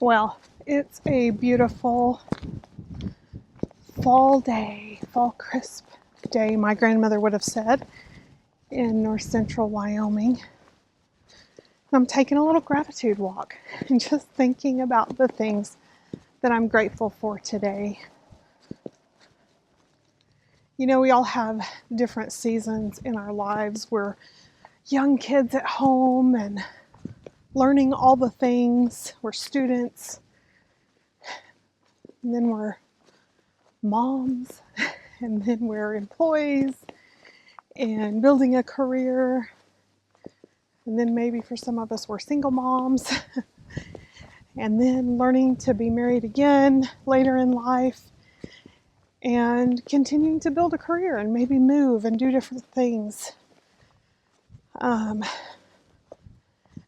Well, it's a beautiful fall day, fall crisp day, my grandmother would have said, in north central Wyoming. I'm taking a little gratitude walk and just thinking about the things that I'm grateful for today. You know, we all have different seasons in our lives. We're young kids at home and learning all the things. We're students, and then we're moms, and then we're employees and building a career. And then maybe for some of us, we're single moms, and then learning to be married again later in life, and continuing to build a career and maybe move and do different things.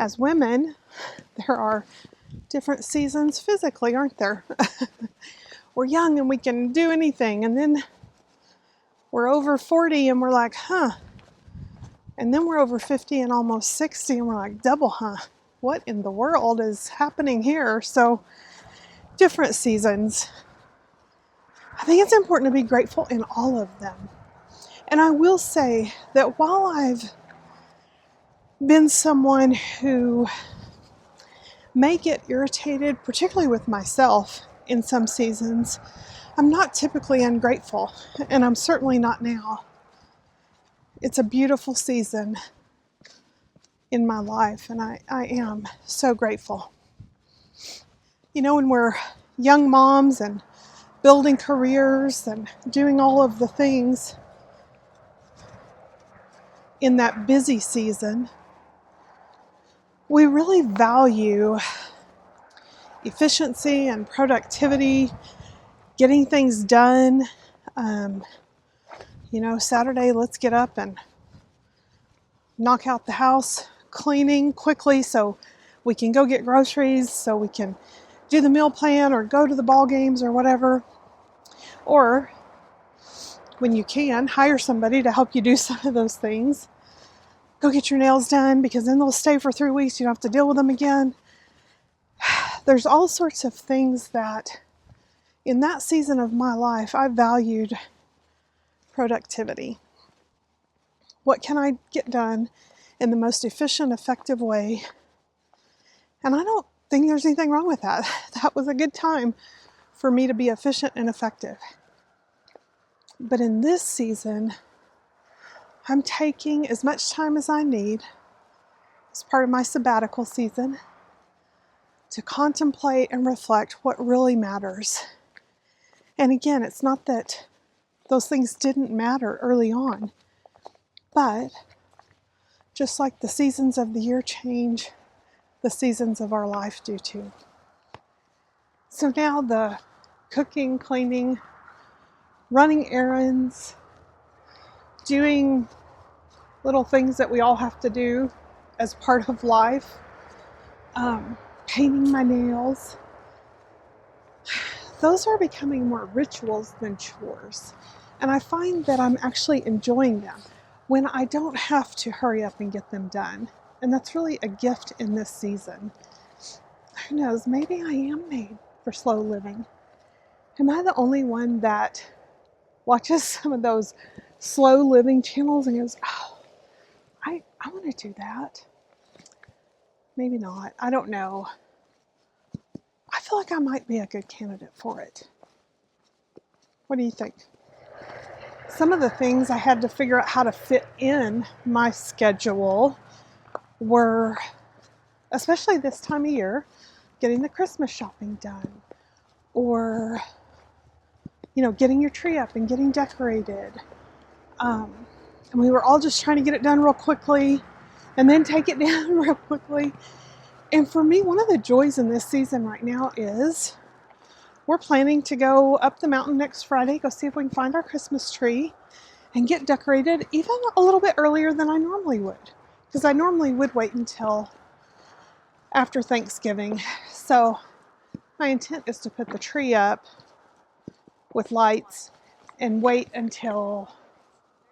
As women, there are different seasons physically, aren't there? We're young and we can do anything, and then we're over 40 and we're like, and then we're over 50 and almost 60 and we're like, double, what in the world is happening here? So different seasons. I think it's important to be grateful in all of them. And I will say that while I've been someone who may get irritated, particularly with myself in some seasons, I'm not typically ungrateful, and I'm certainly not now. It's a beautiful season in my life, and I am so grateful. You know, when we're young moms and building careers and doing all of the things in that busy season, we really value efficiency and productivity, getting things done. Saturday, let's get up and knock out the house cleaning quickly so we can go get groceries, so we can do the meal plan or go to the ball games or whatever. Or when you can, hire somebody to help you do some of those things. Go get your nails done, because then they'll stay for 3 weeks. You don't have to deal with them again. There's all sorts of things that in that season of my life, I valued productivity. What can I get done in the most efficient, effective way? And I don't think there's anything wrong with that. That was a good time for me to be efficient and effective. But in this season, I'm taking as much time as I need as part of my sabbatical season to contemplate and reflect what really matters. And again, it's not that those things didn't matter early on, but just like the seasons of the year change, the seasons of our life do too. So now the cooking, cleaning, running errands, doing little things that we all have to do as part of life, painting my nails, those are becoming more rituals than chores. And I find that I'm actually enjoying them when I don't have to hurry up and get them done. And that's really a gift in this season. Who knows, maybe I am made for slow living. Am I the only one that watches some of those slow living channels and goes, I want to do that? Maybe not. I don't know. I feel like I might be a good candidate for it. What do you think? Some of the things I had to figure out how to fit in my schedule were, especially this time of year, getting the Christmas shopping done, or, getting your tree up and getting decorated. And we were all just trying to get it done real quickly and then take it down real quickly. And for me, one of the joys in this season right now is we're planning to go up the mountain next Friday, go see if we can find our Christmas tree and get decorated even a little bit earlier than I normally would, because I normally would wait until after Thanksgiving. So my intent is to put the tree up with lights and wait until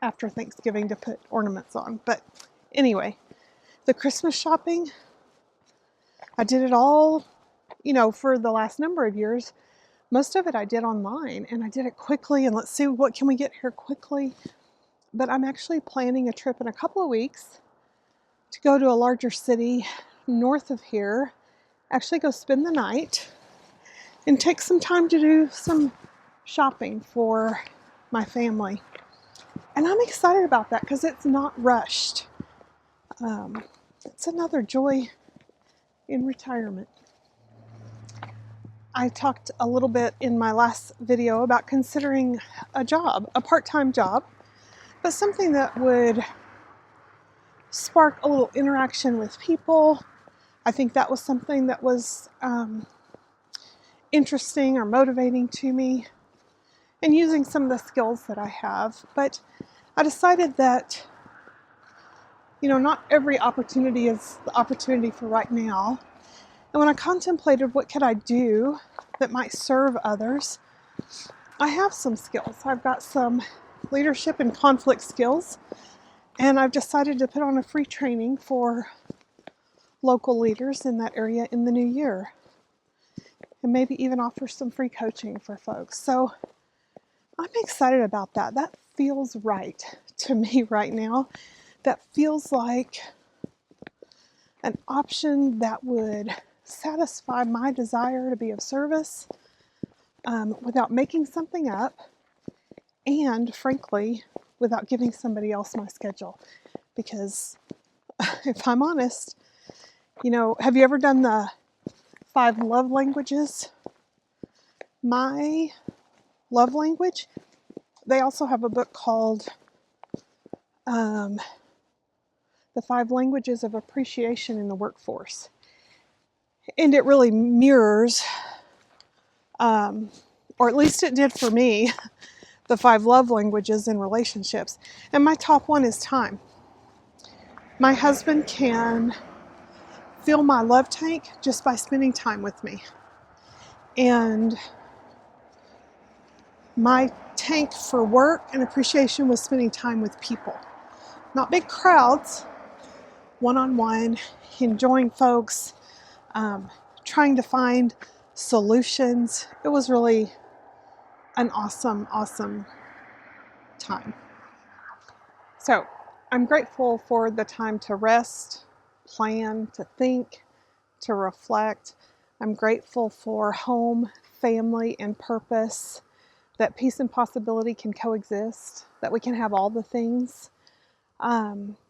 after Thanksgiving to put ornaments on. But anyway, the Christmas shopping, I did it all for the last number of years, most of it I did online, and I did it quickly, and let's see what can we get here quickly. But I'm actually planning a trip in a couple of weeks to go to a larger city north of here, actually go spend the night, and take some time to do some shopping for my family. And I'm excited about that because it's not rushed. It's another joy in retirement. I talked a little bit in my last video about considering a job, a part-time job, but something that would spark a little interaction with people. I think that was something that was interesting or motivating to me, and using some of the skills that I have. But I decided that, not every opportunity is the opportunity for right now. And when I contemplated what could I do that might serve others, I have some skills. I've got some leadership and conflict skills, and I've decided to put on a free training for local leaders in that area in the new year, and maybe even offer some free coaching for folks. So I'm excited about that. That feels right to me right now. That feels like an option that would satisfy my desire to be of service without making something up, and frankly, without giving somebody else my schedule. Because if I'm honest, have you ever done the 5 love languages? My love language, they also have a book called The 5 Languages of Appreciation in the Workforce. And it really mirrors, or at least it did for me, the 5 love languages in relationships. And my top one is time. My husband can fill my love tank just by spending time with me. And my tank for work and appreciation was spending time with people. Not big crowds, one-on-one, enjoying folks, trying to find solutions. It was really an awesome, awesome time. So I'm grateful for the time to rest, plan, to think, to reflect. I'm grateful for home, family, and purpose, that peace and possibility can coexist, that we can have all the things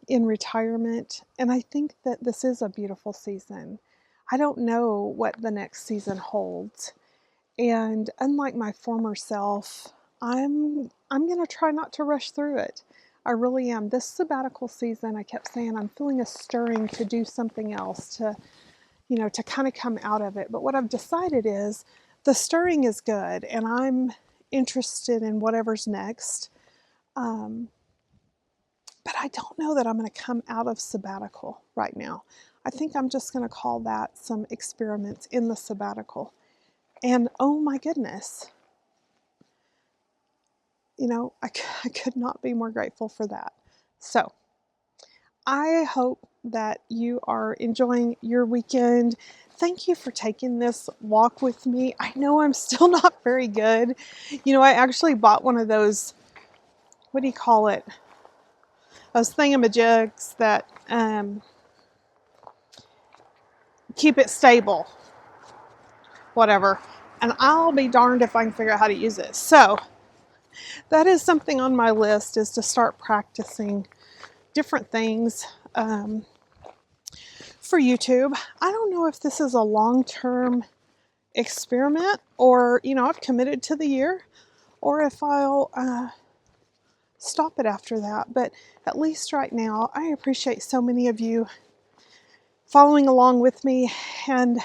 in retirement. And I think that this is a beautiful season. I don't know what the next season holds. And unlike my former self, I'm going to try not to rush through it. I really am. This sabbatical season, I kept saying I'm feeling a stirring to do something else, to kind of come out of it. But what I've decided is the stirring is good, and I'm interested in whatever's next. But I don't know that I'm going to come out of sabbatical right now. I think I'm just going to call that some experiments in the sabbatical. And oh my goodness, I could not be more grateful for that. So I hope that you are enjoying your weekend. Thank you for taking this walk with me. I know I'm still not very good. I actually bought one of those, what do you call it? Those thingamajigs that keep it stable, whatever. And I'll be darned if I can figure out how to use it. So that is something on my list, is to start practicing different things for YouTube. I don't know if this is a long-term experiment, or, I've committed to the year, or if I'll stop it after that. But at least right now, I appreciate so many of you following along with me. And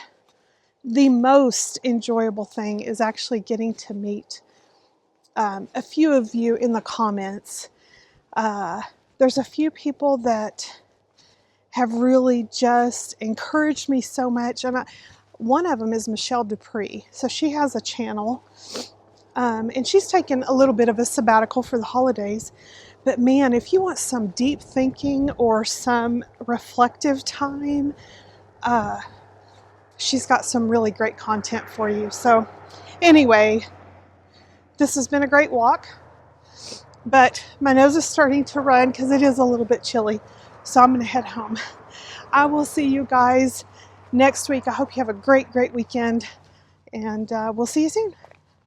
the most enjoyable thing is actually getting to meet a few of you in the comments. There's a few people that have really just encouraged me so much. And one of them is Michelle Dupree. So she has a channel, and she's taken a little bit of a sabbatical for the holidays. But man, if you want some deep thinking or some reflective time, she's got some really great content for you. So anyway, this has been a great walk, but my nose is starting to run because it is a little bit chilly. So I'm going to head home. I will see you guys next week. I hope you have a great weekend, and we'll see you soon.